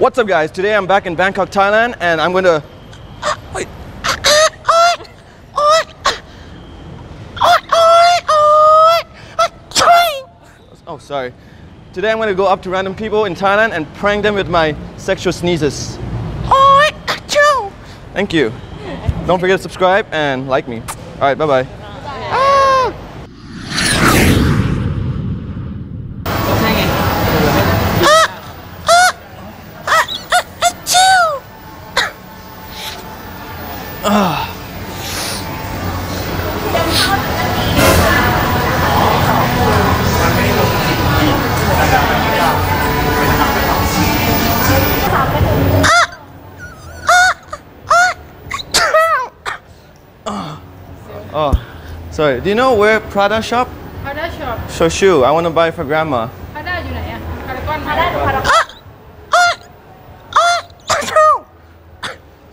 What's up guys? Today I'm back in Bangkok, Thailand and I'm going to... Wait. Oh, sorry. Today I'm going to go up to random people in Thailand and prank them with my sexual sneezes. Thank you. Don't forget to subscribe and like me. Alright, bye-bye. Oh, sorry. Do you know where Prada shop? Prada shop. So shoe. I want to buy for grandma. Prada อยู่ไหนอะ Paragon Paragon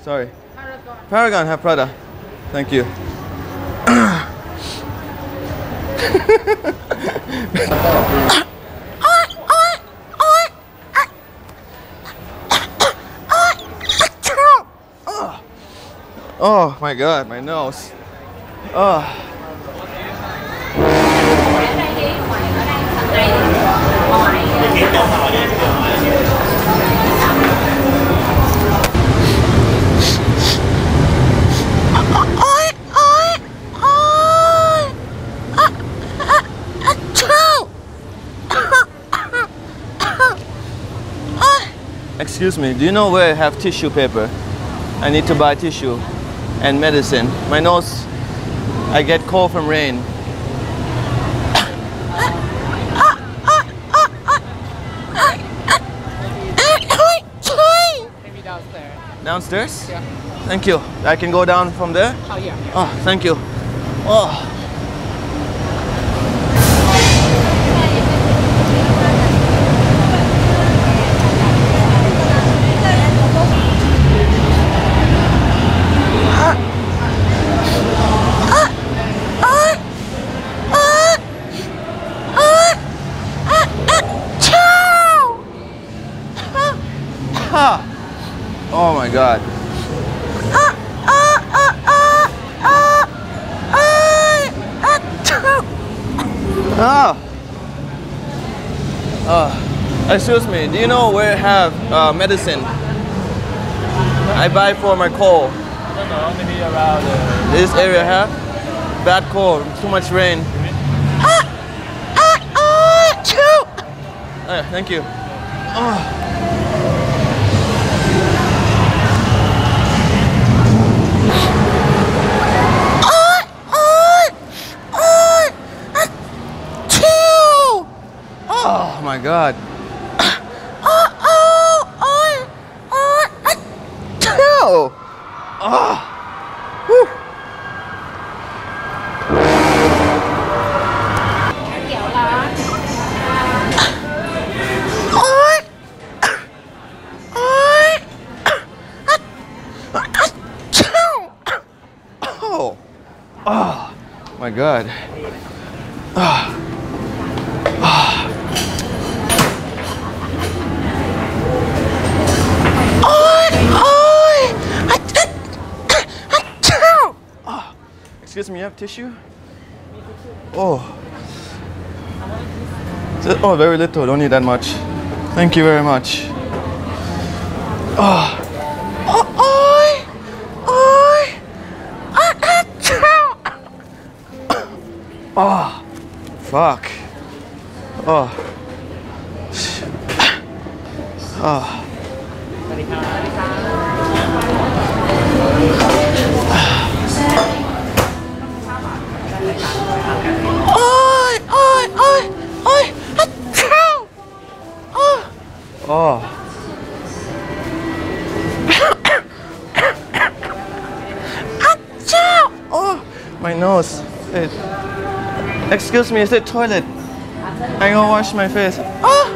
Sorry. Paragon have Prada. Thank you. Oh my god, my nose. Oh. Excuse me, do you know where I have tissue paper? I need to buy tissue and medicine. My nose, I get cold from rain. Maybe downstairs. Downstairs? Yeah. Thank you. I can go down from there? Oh yeah. Oh, thank you. Oh. Oh my god. Excuse me, do you know where I have medicine? I buy for my cold. I don't know, maybe around This area have bad cold, too much rain. Thank you. Oh my god. Oh my god. Excuse me, you have tissue? Oh. Oh, very little, don't need that much. Thank you very much. Oh. Oh, fuck. Oh. Oh. Oh. Oh, my nose. Excuse me, is it toilet? I go wash my face. Oh.